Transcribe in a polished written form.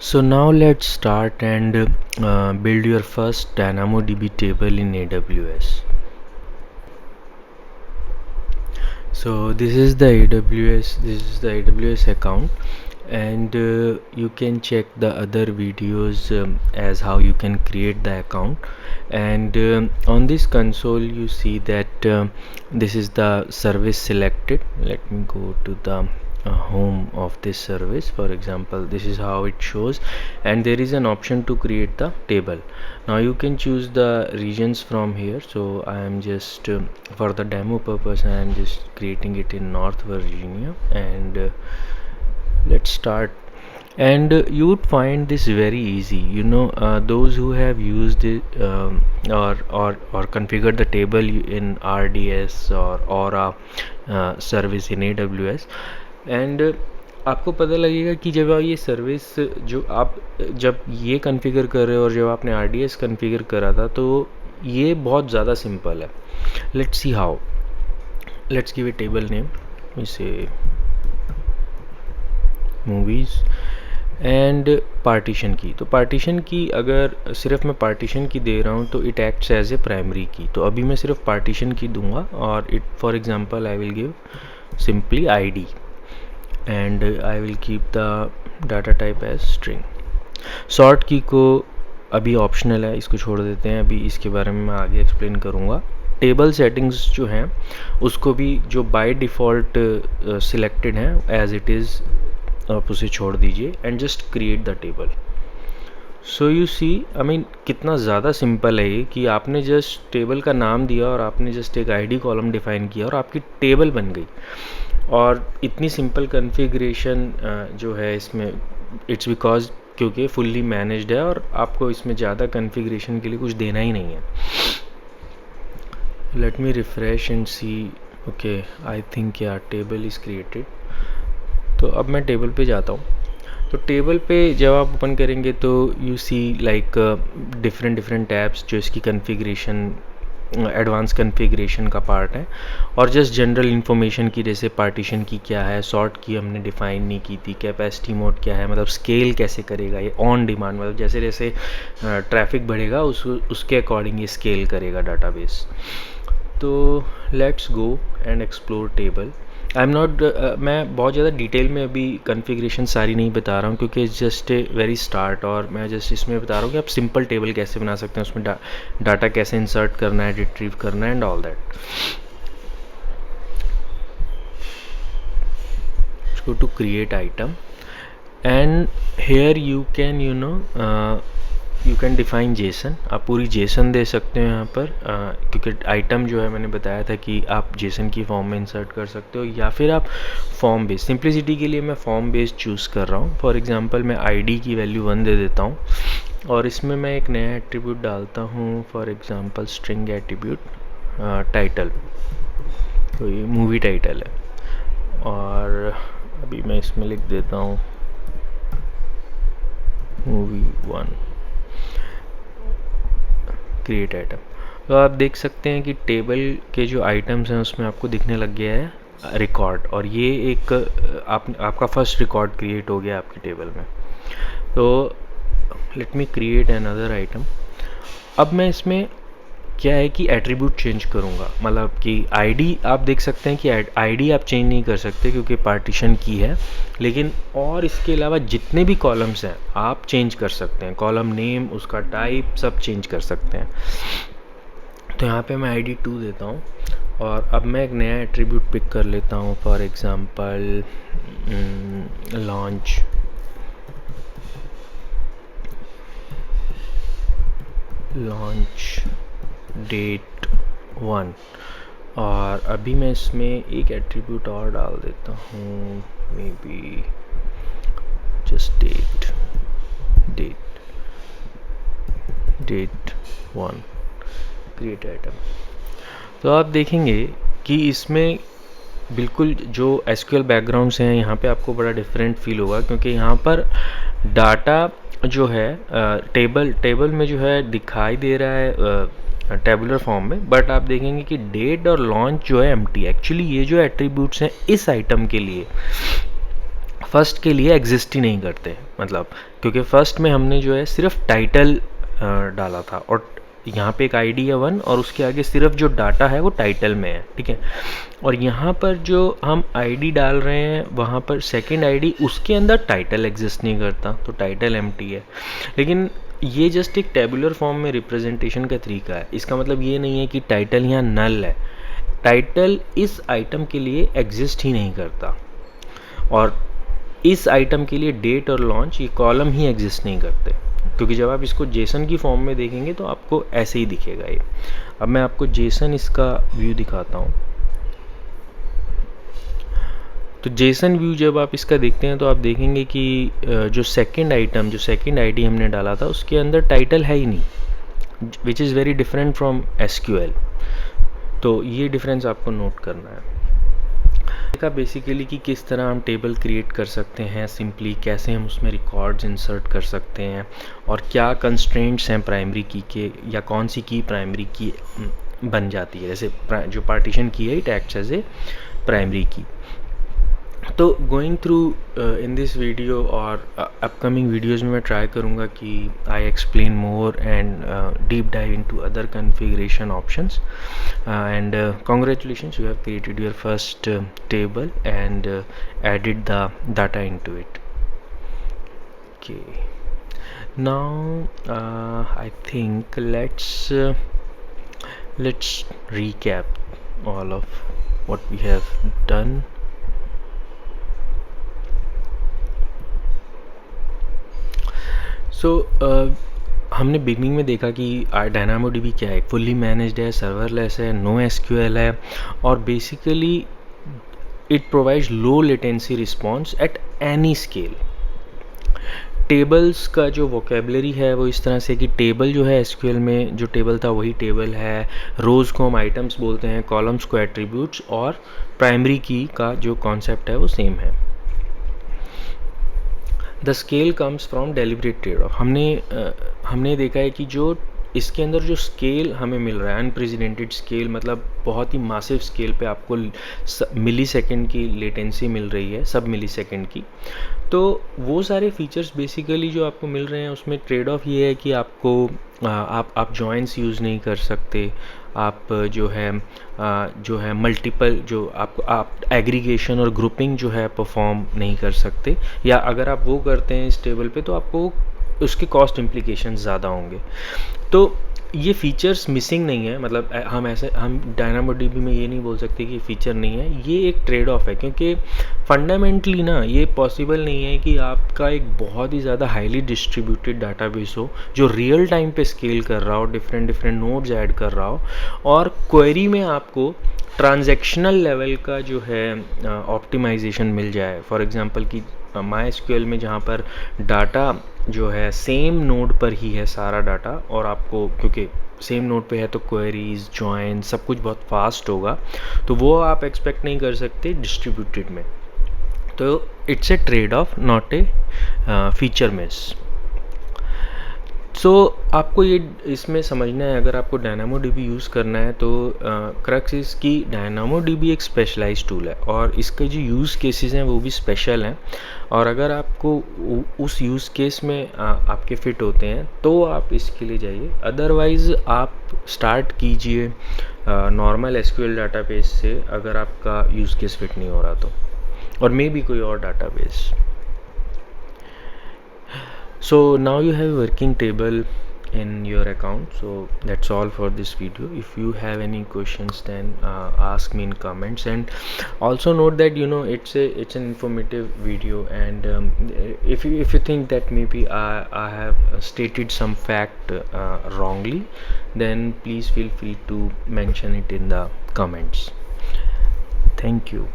So now let's start and build your first DynamoDB table in AWS. So this is the AWS account, and you can check the other videos as how you can create the account. And on this console you see that this is the service selected. Let me go to the home of this service. For example, this is how it shows, and there is an option to create the table. Now you can choose the regions from here. So I am just for the demo purpose I am just creating it in North Virginia, and let's start. And you would find this very easy. Those who have used it or configured the table in RDS or Aura service in AWS, and आपको पता लगेगा कि जब आप ये service जो आप जब ये कॉन्फ़िगर कर रहे हो और जब आपने RDS कॉन्फ़िगर करा था, तो ये बहुत ज़्यादा सिंपल है. Let's see how. Let's give a table name, इसे मूवीज़ एंड पार्टीशन की. तो पार्टीशन की अगर सिर्फ मैं पार्टीशन की दे रहा हूँ तो it acts as a primary key. तो अभी मैं सिर्फ पार्टीशन की दूंगा और it for example I will give simply ID and I will keep the data type as string. sort की को अभी ऑप्शनल है, इसको छोड़ देते हैं. अभी इसके बारे में मैं आगे एक्सप्लेन करूँगा. टेबल सेटिंग्स जो हैं उसको भी जो बाय डिफ़ॉल्ट सिलेक्टेड हैं एज इट इज़ आप उसे छोड़ दीजिए and just create the table. So you see, I mean कितना ज़्यादा सिंपल है ये कि आपने जस्ट टेबल का नाम दिया और आपने जस्ट एक ID कॉलम डिफ़ाइन किया और आपकी टेबल बन गई. और इतनी सिंपल कॉन्फ़िगरेशन जो है इसमें, इट्स बिकॉज क्योंकि फुल्ली मैनेज्ड है और आपको इसमें ज़्यादा कॉन्फ़िगरेशन के लिए कुछ देना ही नहीं है. Let me refresh and see. Okay, I think या टेबल इज़ क्रिएटेड. तो अब मैं टेबल पे जाता हूँ. तो टेबल पे जब आप ओपन करेंगे तो you see like different tabs जो इसकी कॉन्फ़िगरेशन एडवांस कॉन्फ़िगरेशन का पार्ट है, और जस्ट जनरल इन्फॉर्मेशन की, जैसे पार्टीशन की क्या है, सॉर्ट की हमने डिफ़ाइन नहीं की थी, कैपेसिटी मोड क्या है, मतलब स्केल कैसे करेगा ये ऑन डिमांड, मतलब जैसे जैसे ट्रैफिक बढ़ेगा उसके अकॉर्डिंग ये स्केल करेगा डाटाबेस. तो let's go and explore table. I am not मैं बहुत ज़्यादा डिटेल में अभी कॉन्फ़िगरेशन सारी नहीं बता रहा हूँ क्योंकि जस्ट ए वेरी स्टार्ट, और मैं जस्ट इसमें बता रहा हूँ कि आप सिंपल टेबल कैसे बना सकते हैं, उसमें डाटा कैसे इंसर्ट करना है, रिट्रीव करना है and all that. go to create item and here you can you can define JSON. आप पूरी JSON दे सकते हो यहाँ पर क्योंकि आइटम जो है मैंने बताया था कि आप JSON की फॉर्म में इंसर्ट कर सकते हो, या फिर आप फॉर्म बेस्ड. सिंप्लिसिटी के लिए मैं फॉर्म बेस्ड चूज़ कर रहा हूँ. फॉर एग्जांपल मैं ID की वैल्यू 1 दे देता हूँ और इसमें मैं एक नया एट्रीब्यूट डालता हूँ. For example string attribute title. तो ये मूवी टाइटल है और अभी मैं इसमें लिख देता हूँ मूवी 1 क्रिएट आइटम. तो आप देख सकते हैं कि टेबल के जो आइटम्स हैं उसमें आपको दिखने लग गया है रिकॉर्ड, और ये एक आपका फर्स्ट रिकॉर्ड क्रिएट हो गया आपकी टेबल में. तो let me create another item. अब मैं इसमें क्या है कि एट्रीब्यूट चेंज करूँगा, मतलब कि ID आप देख सकते हैं कि ID आप चेंज नहीं कर सकते क्योंकि पार्टीशन की है, लेकिन और इसके अलावा जितने भी कॉलम्स हैं आप चेंज कर सकते हैं. कॉलम नेम, उसका टाइप, सब चेंज कर सकते हैं. तो यहाँ पे मैं ID 2 देता हूँ और अब मैं एक नया एट्रीब्यूट पिक कर लेता हूँ. फॉर एग्ज़ाम्पल लॉन्च डेट 1, और अभी मैं इसमें एक एट्रीब्यूट और डाल देता हूँ, maybe just date 1 create item. तो आप देखेंगे कि इसमें बिल्कुल जो SQL बैकग्राउंड्स हैं यहाँ पे आपको बड़ा डिफरेंट फील होगा क्योंकि यहाँ पर डाटा जो है टेबल में जो है दिखाई दे रहा है टेबुलर फॉर्म में, बट आप देखेंगे कि डेट और लॉन्च जो है एम्प्टी. एक्चुअली ये जो एट्रीब्यूट्स हैं इस आइटम के लिए फर्स्ट के लिए एग्जिस्ट ही नहीं करते, मतलब क्योंकि फर्स्ट में हमने जो है सिर्फ टाइटल डाला था और यहाँ पे एक आईडी है 1 और उसके आगे सिर्फ जो डाटा है वो टाइटल में है, ठीक है। और यहाँ पर जो हम आईडी डाल रहे हैं वहाँ पर सेकंड आईडी, उसके अंदर टाइटल एग्जिस्ट नहीं करता, तो टाइटल एम्प्टी है। लेकिन ये जस्ट एक टेबुलर फॉर्म में रिप्रेजेंटेशन का तरीका है। इसका मतलब ये नहीं है कि टाइटल यहाँ नल है, टाइटल इस आइटम के लिए एग्जिस्ट ही नहीं करता और इस आइटम के लिए डेट और लॉन्च ये कॉलम ही एग्जिस्ट नहीं करते, क्योंकि जब आप इसको जेसन की फॉर्म में देखेंगे तो आपको ऐसे ही दिखेगा ये। अब मैं आपको जेसन इसका व्यू दिखाता हूँ। तो जेसन व्यू जब आप इसका देखते हैं तो आप देखेंगे कि जो सेकंड आइटम, जो सेकंड आईडी हमने डाला था उसके अंदर टाइटल है ही नहीं, which is very different from SQL. तो ये डिफरेंस आपको नोट करना है। देखा बेसिकली कि किस तरह हम टेबल क्रिएट कर सकते हैं सिंपली, कैसे हम उसमें रिकॉर्ड्स इंसर्ट कर सकते हैं और क्या कंस्ट्रेंट्स हैं प्राइमरी की के, या कौन सी की प्राइमरी की बन जाती है। जैसे जो पार्टीशन की है it acts as a primary key. तो going through in this video और अपकमिंग वीडियोस में मैं ट्राई करूँगा कि I explain more and deep dive into other configuration options and congratulations, you have created your first table and added the data into it. Okay, now I think let's recap all of what we have done. So हमने beginning में देखा कि DynamoDB क्या है, fully managed है, serverless है, no SQL है और basically it provides low latency response at any scale. Tables का जो वोकेबलरी है वो इस तरह से कि टेबल जो है एसक्यूएल में जो टेबल था वही टेबल है, रोज़ को हम आइटम्स बोलते हैं, कॉलम्स को एट्रीब्यूट्स और प्राइमरी की का जो कॉन्सेप्ट है वो सेम है। The scale comes from deliberate trade off. हमने देखा है कि जो इसके अंदर जो स्केल हमें मिल रहा है, अनप्रेसिडेंटेड स्केल, मतलब बहुत ही मासिव स्केल पे आपको मिली सेकेंड की लेटेंसी मिल रही है, सब मिली सेकेंड की। तो वो सारे फीचर्स बेसिकली जो आपको मिल रहे हैं उसमें ट्रेड ऑफ ये है कि आपको आप जॉइंट्स यूज़ नहीं कर सकते, आप जो है मल्टीपल जो आप एग्रीगेशन और ग्रुपिंग जो है परफॉर्म नहीं कर सकते, या अगर आप वो करते हैं इस टेबल पे तो आपको उसके कॉस्ट इम्प्लीकेशन ज़्यादा होंगे। तो ये फीचर्स मिसिंग नहीं है, मतलब हम DynamoDB में ये नहीं बोल सकते कि फीचर नहीं है, ये एक ट्रेड ऑफ है, क्योंकि फंडामेंटली ना ये पॉसिबल नहीं है कि आपका एक बहुत ही ज़्यादा हाईली डिस्ट्रीब्यूटेड डाटाबेस हो जो रियल टाइम पे स्केल कर रहा हो, डिफरेंट नोड्स ऐड कर रहा हो और क्वेरी में आपको ट्रांजैक्शनल लेवल का जो है ऑप्टिमाइजेशन मिल जाए। फॉर एग्जांपल कि MySQL में जहाँ पर डाटा जो है सेम नोड पर ही है सारा डाटा, और आपको क्योंकि सेम नोड पे है तो क्वेरीज, जॉइन, सब कुछ बहुत फास्ट होगा, तो वो आप एक्सपेक्ट नहीं कर सकते डिस्ट्रीब्यूटेड में। तो it's a trade off, not a feature miss. So आपको ये इसमें समझना है, अगर आपको DynamoDB यूज़ करना है तो क्रक्स इसकी DynamoDB एक स्पेशलाइज्ड टूल है और इसके जो यूज़ केसेस हैं वो भी स्पेशल हैं, और अगर आपको उस यूज़ केस में आपके फ़िट होते हैं तो आप इसके लिए जाइए, अदरवाइज़ आप स्टार्ट कीजिए नॉर्मल SQL डाटाबेस से अगर आपका यूज़ केस फिट नहीं हो रहा तो, और मे बी कोई और database. So now you have a working table in your account. So that's all for this video. If you have any questions then ask me in comments, and also note that it's an informative video, and if you think that maybe I have stated some fact wrongly, then please feel free to mention it in the comments. Thank you.